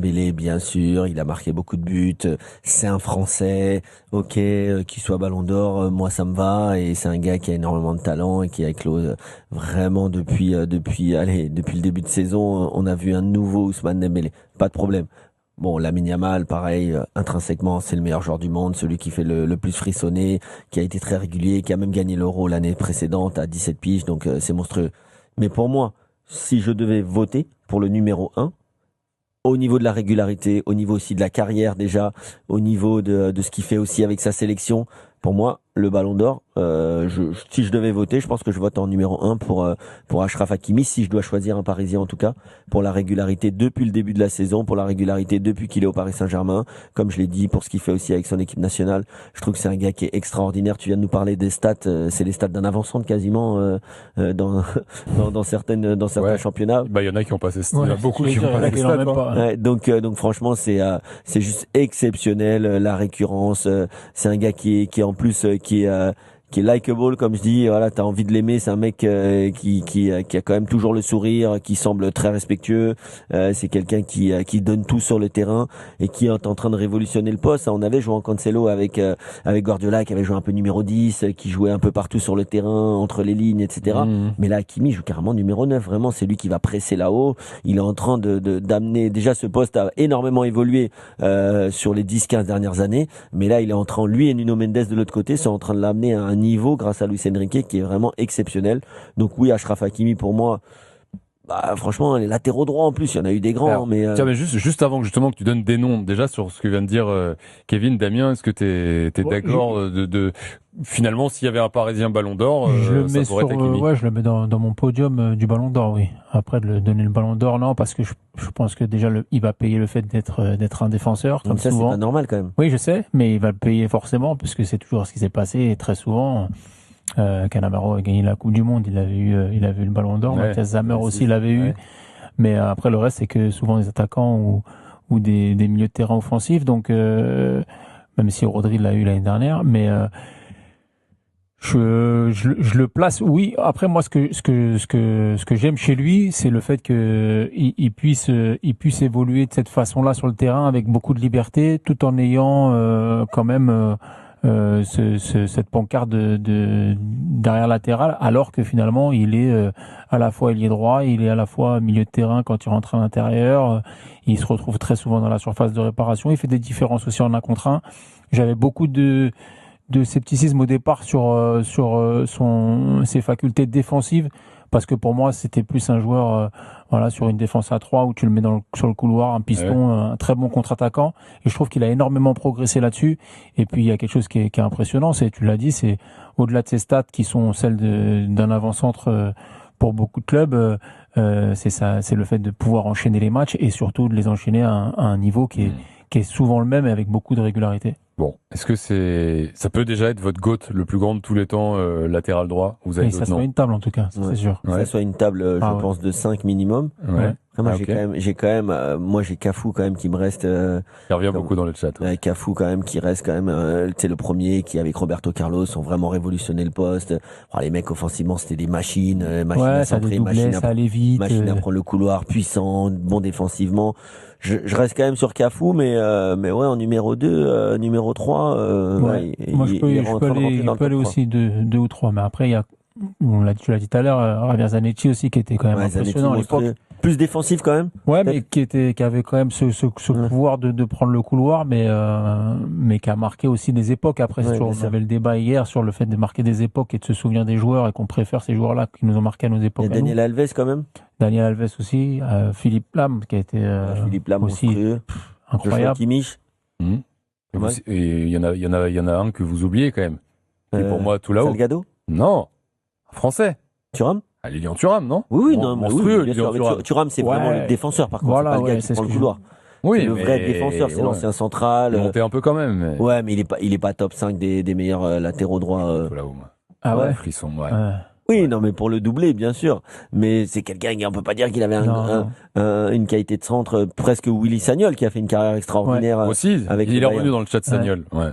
Dembélé, bien sûr, il a marqué beaucoup de buts. C'est un Français, ok, qu'il soit Ballon d'Or, moi ça me va. Et c'est un gars qui a énormément de talent et qui a éclos vraiment depuis le début de saison. On a vu un nouveau Ousmane Dembélé, pas de problème. Bon, Lamine Yamal, pareil, intrinsèquement, c'est le meilleur joueur du monde, celui qui fait le plus frissonner, qui a été très régulier, qui a même gagné l'Euro l'année précédente à 17 piges, donc c'est monstrueux. Mais pour moi, si je devais voter pour le numéro un, au niveau de la régularité, au niveau aussi de la carrière déjà, au niveau de ce qu'il fait aussi avec sa sélection, pour moi, le Ballon d'Or, si je devais voter, je pense que je vote en numéro un pour Achraf Hakimi, si je dois choisir un Parisien en tout cas, pour la régularité depuis le début de la saison, pour la régularité depuis qu'il est au Paris Saint-Germain, comme je l'ai dit, pour ce qu'il fait aussi avec son équipe nationale. Je trouve que c'est un gars qui est extraordinaire. Tu viens de nous parler des stats, c'est les stats d'un avant-centre quasiment dans, dans certains championnats. Bah, il y en a qui ont passé, il y en a beaucoup qui ont passé les stats. Ouais, donc franchement, c'est juste exceptionnel, la récurrence. C'est un gars qui est en plus qui est likable, comme je dis. Voilà, t'as envie de l'aimer. C'est un mec qui a quand même toujours le sourire, qui semble très respectueux. C'est quelqu'un qui donne tout sur le terrain et qui est en train de révolutionner le poste. On avait joué en Cancelo avec Guardiola, qui avait joué un peu numéro 10, qui jouait un peu partout sur le terrain, entre les lignes, etc. Mais là, Hakimi joue carrément numéro 9. Vraiment, c'est lui qui va presser là-haut. Il est en train d'amener, déjà ce poste a énormément évolué sur les 10-15 dernières années. Mais là, il est en train, lui et Nuno Mendes de l'autre côté, sont en train de l'amener à un niveau grâce à Luis Enrique qui est vraiment exceptionnel. Donc oui, Achraf Hakimi pour moi, bah, franchement, les latéraux droits en plus, il y en a eu des grands. Alors, mais tiens, mais juste avant justement que tu donnes des noms, déjà sur ce que vient de dire Kevin, Damien, est-ce que t'es d'accord finalement s'il y avait un Parisien Ballon d'Or, ça pourrait être Hakimi? Ouais, je le mets dans mon podium du Ballon d'Or, oui. Après de le donner le Ballon d'Or, non, parce que je pense que déjà il va payer le fait d'être un défenseur, comme ça, souvent. c'est pas normal quand même. Oui, je sais, mais il va le payer forcément, puisque c'est toujours ce qui s'est passé et très souvent. Cannavaro a gagné la Coupe du Monde, il avait eu le Ballon d'Or. Ouais, Mathias Zamer aussi l'avait eu. Mais après le reste, c'est que souvent des attaquants ou des milieux de terrain offensifs. Donc même si Rodri l'a eu l'année dernière, mais je le place. Oui. Après moi, ce que j'aime chez lui, c'est le fait que il puisse évoluer de cette façon-là sur le terrain avec beaucoup de liberté, tout en ayant quand même cette pancarte derrière latéral, alors que finalement il est à la fois ailier droit, il est à la fois milieu de terrain quand il rentre à l'intérieur, il se retrouve très souvent dans la surface de réparation, il fait des différences aussi en 1 contre 1. J'avais beaucoup de scepticisme au départ sur ses facultés défensives, parce que pour moi c'était plus un joueur sur une défense à 3 où tu le mets sur le couloir, un piston, un très bon contre-attaquant, et je trouve qu'il a énormément progressé là-dessus. Et puis il y a quelque chose qui est impressionnant, tu l'as dit, c'est au-delà de ses stats qui sont celles d'un avant-centre pour beaucoup de clubs, c'est le fait de pouvoir enchaîner les matchs et surtout de les enchaîner à un niveau qui est souvent le même et avec beaucoup de régularité. Bon, est-ce que ça peut déjà être votre GOAT, le plus grand de tous les temps, latéral droit? Vous avez ça soit une table en tout cas, c'est sûr. Ça soit une table, je pense, de 5 minimum. Ouais. Moi, j'ai quand même, moi, j'ai Cafu quand même qui me reste. Il revient beaucoup dans le chat. Cafu quand même qui reste quand même, tu sais, le premier qui avec Roberto Carlos ont vraiment révolutionné le poste. Les mecs offensivement c'était des machines, à centrer, ça allait vite, machines à prendre le couloir, puissant, bon défensivement. Je reste quand même sur Cafu, mais ouais, en numéro 2, numéro 3, moi je peux aller aussi 2 ou 3, mais après il y a, tu l'as dit tout à l'heure, Javier Zanetti aussi qui était quand même impressionnant à l'époque. Plus défensif quand même. Ouais, mais qui avait quand même ce pouvoir de prendre le couloir, mais qui a marqué aussi des époques. Après, on avait le débat hier sur le fait de marquer des époques et de se souvenir des joueurs et qu'on préfère ces joueurs-là qui nous ont marqué à nos époques. Il y a Daniel Alves quand même. Daniel Alves aussi, Philippe Lam qui a été Philippe Lam aussi incroyable. Kimmich. Et il y en a un que vous oubliez quand même. Et pour moi tout là-haut. Salgado. Non, français. Thuram. Lilian Thuram, non? Oui, monstrueux. Bien sûr. Thuram, c'est vraiment le défenseur, par contre. Voilà, c'est pas le gars qui prend le couloir. Oui, c'est le vrai défenseur, c'est l'ancien central. Monté un peu quand même. Mais... Ouais, mais il est pas top 5 des meilleurs latéraux droits. Ah ouais. Frisson, ouais. Oui, non, mais pour le doubler, bien sûr. Mais c'est quelqu'un on peut pas dire qu'il avait une qualité de centre presque Willy Sagnol qui a fait une carrière extraordinaire. Aussi, il est revenu dans le chat Sagnol. Ouais.